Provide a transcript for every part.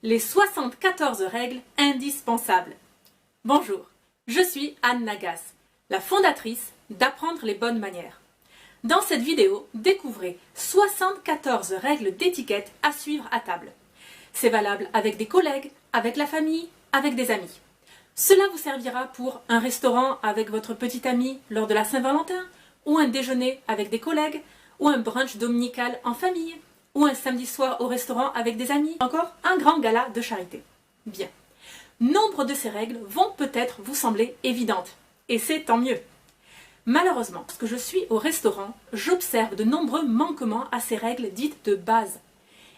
les 74 règles indispensables. Bonjour, je suis Anne Nagas, la fondatrice d'Apprendre les bonnes manières. Dans cette vidéo, découvrez 74 règles d'étiquette à suivre à table. C'est valable avec des collègues, avec la famille, avec des amis. Cela vous servira pour un restaurant avec votre petite amie lors de la Saint-Valentin, ou un déjeuner avec des collègues, ou un brunch dominical en famille, ou un samedi soir au restaurant avec des amis, encore un grand gala de charité. Bien. Nombre de ces règles vont peut-être vous sembler évidentes, et c'est tant mieux. Malheureusement, lorsque je suis au restaurant, j'observe de nombreux manquements à ces règles dites de base.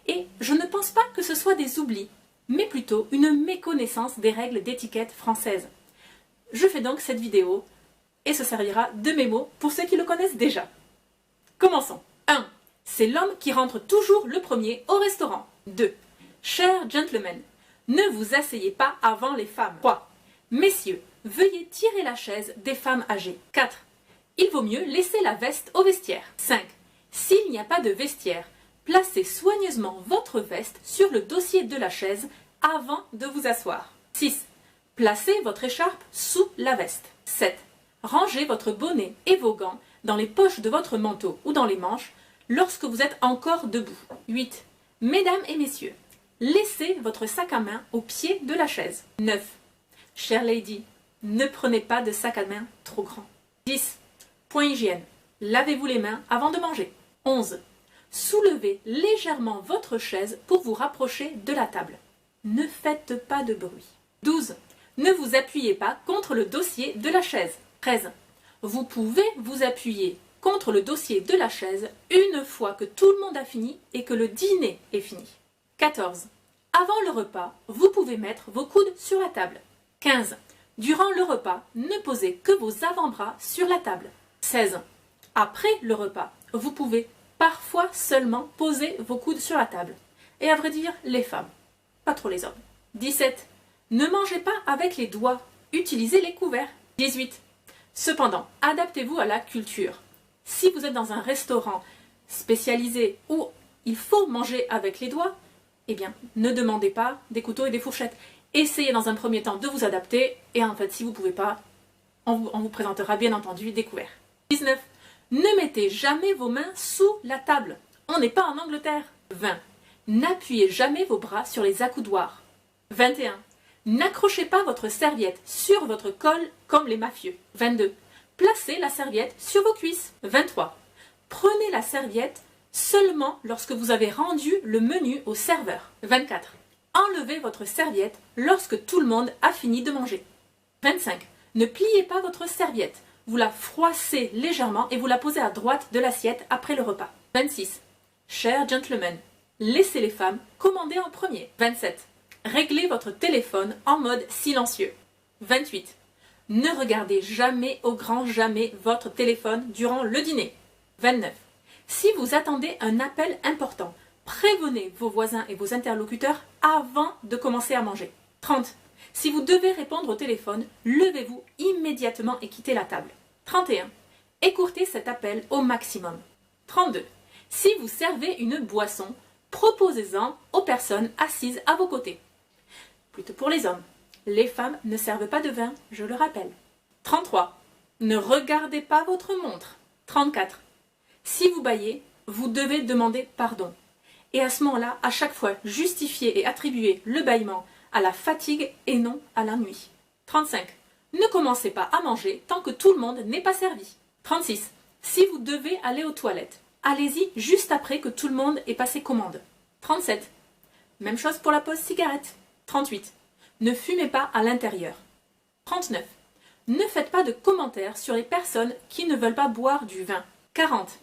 Et je ne pense pas que ce soit des oublis, mais plutôt une méconnaissance des règles d'étiquette françaises. Je fais donc cette vidéo, et ce servira de mémo pour ceux qui le connaissent déjà. Commençons. 1. C'est l'homme qui rentre toujours le premier au restaurant. 2. Chers gentlemen, ne vous asseyez pas avant les femmes. 3. Messieurs, veuillez tirer la chaise des femmes âgées. 4. Il vaut mieux laisser la veste au vestiaire. 5. S'il n'y a pas de vestiaire, placez soigneusement votre veste sur le dossier de la chaise avant de vous asseoir. 6. Placez votre écharpe sous la veste. 7. Rangez votre bonnet et vos gants dans les poches de votre manteau ou dans les manches lorsque vous êtes encore debout. 8. Mesdames et messieurs, laissez votre sac à main au pied de la chaise. 9. Chère lady, ne prenez pas de sac à main trop grand. 10. Point hygiène, lavez-vous les mains avant de manger. 11. Soulevez légèrement votre chaise pour vous rapprocher de la table. Ne faites pas de bruit. 12. Ne vous appuyez pas contre le dossier de la chaise. 13. Vous pouvez vous appuyer contre le dossier de la chaise une fois que tout le monde a fini et que le dîner est fini. 14. Avant le repas, vous pouvez mettre vos coudes sur la table. 15. Durant le repas, ne posez que vos avant-bras sur la table. 16. Après le repas, vous pouvez parfois seulement poser vos coudes sur la table. Et à vrai dire, les femmes, pas trop les hommes. 17. Ne mangez pas avec les doigts, utilisez les couverts. 18. Cependant, adaptez-vous à la culture. Si vous êtes dans un restaurant spécialisé où il faut manger avec les doigts, eh bien, ne demandez pas des couteaux et des fourchettes. Essayez dans un premier temps de vous adapter et en fait, si vous ne pouvez pas, on vous présentera bien entendu des couverts. 19. Ne mettez jamais vos mains sous la table. On n'est pas en Angleterre. 20. N'appuyez jamais vos bras sur les accoudoirs. 21. N'accrochez pas votre serviette sur votre col comme les mafieux. 22. Placez la serviette sur vos cuisses. 23. Prenez la serviette seulement lorsque vous avez rendu le menu au serveur. 24. Enlevez votre serviette lorsque tout le monde a fini de manger. 25. Ne pliez pas votre serviette. Vous la froissez légèrement et vous la posez à droite de l'assiette après le repas. 26. Chers gentlemen, laissez les femmes commander en premier. 27. Réglez votre téléphone en mode silencieux. 28. Ne regardez jamais au grand jamais votre téléphone durant le dîner. 29. Si vous attendez un appel important, prévenez vos voisins et vos interlocuteurs avant de commencer à manger. 30. Si vous devez répondre au téléphone, levez-vous immédiatement et quittez la table. 31. Écourtez cet appel au maximum. 32. Si vous servez une boisson, proposez-en aux personnes assises à vos côtés. Plutôt pour les hommes. Les femmes ne servent pas de vin, je le rappelle. 33. Ne regardez pas votre montre. 34. Si vous bâillez, vous devez demander pardon. Et à ce moment-là, à chaque fois, justifiez et attribuez le bâillement à la fatigue et non à l'ennui. 35. Ne commencez pas à manger tant que tout le monde n'est pas servi. 36. Si vous devez aller aux toilettes, allez-y juste après que tout le monde ait passé commande. 37. Même chose pour la pause cigarette. 38. Ne fumez pas à l'intérieur. 39. Ne faites pas de commentaires sur les personnes qui ne veulent pas boire du vin. 40.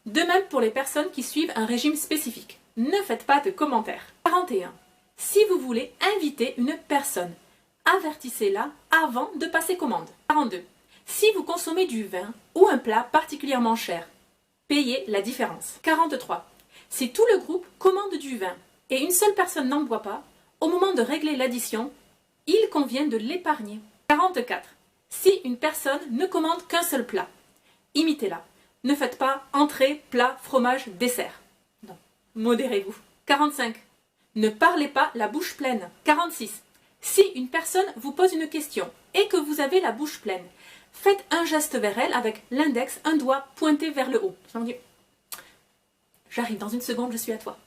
De même pour les personnes qui suivent un régime spécifique. Ne faites pas de commentaires. 41. Si vous voulez inviter une personne, avertissez-la avant de passer commande. 42. Si vous consommez du vin ou un plat particulièrement cher, payez la différence. 43. Si tout le groupe commande du vin et une seule personne n'en boit pas, au moment de régler l'addition, il convient de l'épargner. 44. Si une personne ne commande qu'un seul plat, imitez-la. Ne faites pas entrée, plat, fromage, dessert. Non, modérez-vous. 45. Ne parlez pas la bouche pleine. 46. Si une personne vous pose une question et que vous avez la bouche pleine, faites un geste vers elle avec l'index, un doigt pointé vers le haut. J'arrive dans une seconde, je suis à toi.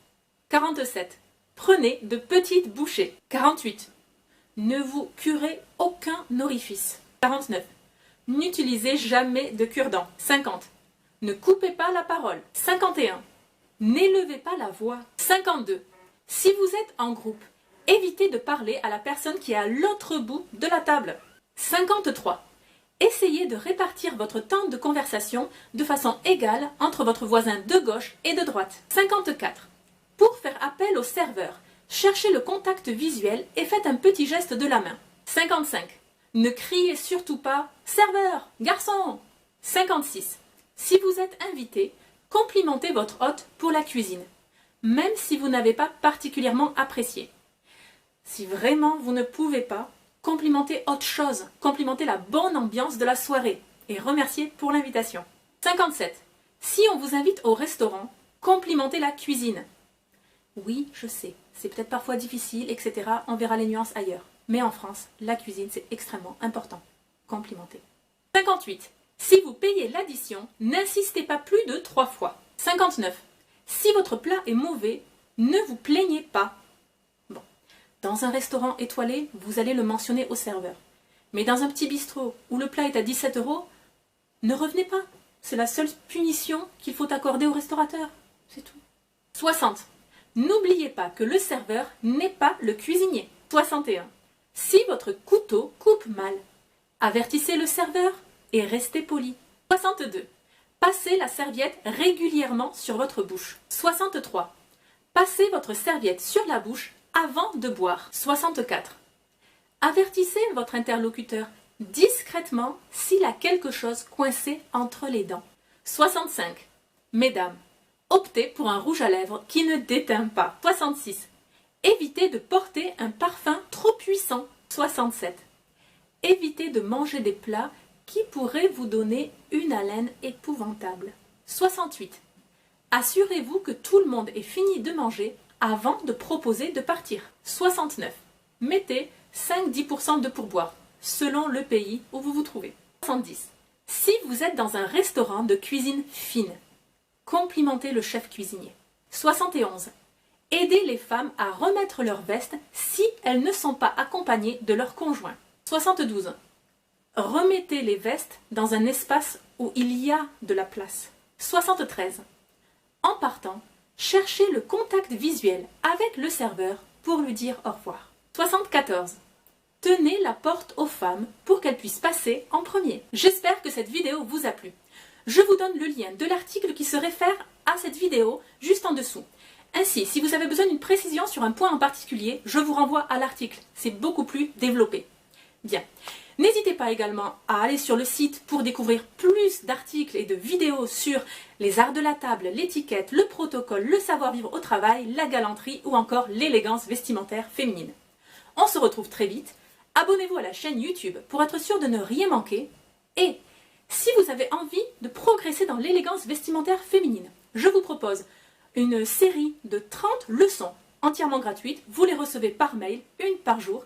47. Prenez de petites bouchées. 48. Ne vous curez aucun orifice. 49. N'utilisez jamais de cure-dents. 50. Ne coupez pas la parole. 51. N'élevez pas la voix. 52. Si vous êtes en groupe, évitez de parler à la personne qui est à l'autre bout de la table. 53. Essayez de répartir votre temps de conversation de façon égale entre votre voisin de gauche et de droite. 54. Pour faire appel au serveur, cherchez le contact visuel et faites un petit geste de la main. 55. Ne criez surtout pas « Serveur, garçon !» 56. Si vous êtes invité, complimentez votre hôte pour la cuisine, même si vous n'avez pas particulièrement apprécié. Si vraiment vous ne pouvez pas, complimentez autre chose, complimentez la bonne ambiance de la soirée et remerciez pour l'invitation. 57. Si on vous invite au restaurant, complimentez la cuisine. Oui, je sais, c'est peut-être parfois difficile, etc. On verra les nuances ailleurs. Mais en France, la cuisine, c'est extrêmement important. Complimentez. 58. Si vous payez l'addition, n'insistez pas plus de 3 fois. 59. Si votre plat est mauvais, ne vous plaignez pas. Bon, dans un restaurant étoilé, vous allez le mentionner au serveur. Mais dans un petit bistrot où le plat est à 17 €, ne revenez pas. C'est la seule punition qu'il faut accorder au restaurateur. C'est tout. 60. N'oubliez pas que le serveur n'est pas le cuisinier. 61. Si votre couteau coupe mal, avertissez le serveur et restez poli. 62. Passez la serviette régulièrement sur votre bouche. 63. Passez votre serviette sur la bouche avant de boire. 64. Avertissez votre interlocuteur discrètement s'il a quelque chose coincé entre les dents. 65. Mesdames, optez pour un rouge à lèvres qui ne déteint pas. 66. Évitez de porter un parfum trop puissant. 67. Évitez de manger des plats qui pourraient vous donner une haleine épouvantable. 68. Assurez-vous que tout le monde ait fini de manger avant de proposer de partir. 69. Mettez 5-10% de pourboire, selon le pays où vous vous trouvez. 70. Si vous êtes dans un restaurant de cuisine fine, complimentez le chef cuisinier. 71. Aidez les femmes à remettre leurs vestes si elles ne sont pas accompagnées de leur conjoint. 72. Remettez les vestes dans un espace où il y a de la place. 73. En partant, cherchez le contact visuel avec le serveur pour lui dire au revoir. 74. Tenez la porte aux femmes pour qu'elles puissent passer en premier. J'espère que cette vidéo vous a plu. Je vous donne le lien de l'article qui se réfère à cette vidéo juste en dessous. Ainsi, si vous avez besoin d'une précision sur un point en particulier, je vous renvoie à l'article. C'est beaucoup plus développé. Bien. N'hésitez pas également à aller sur le site pour découvrir plus d'articles et de vidéos sur les arts de la table, l'étiquette, le protocole, le savoir-vivre au travail, la galanterie ou encore l'élégance vestimentaire féminine. On se retrouve très vite. Abonnez-vous à la chaîne YouTube pour être sûr de ne rien manquer. Et si vous avez envie de progresser dans l'élégance vestimentaire féminine, je vous propose une série de 30 leçons entièrement gratuites. Vous les recevez par mail, une par jour.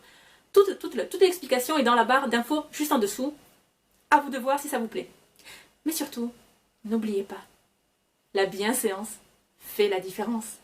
Toute l'explication est dans la barre d'infos juste en dessous. À vous de voir si ça vous plaît. Mais surtout, n'oubliez pas, la bienséance fait la différence.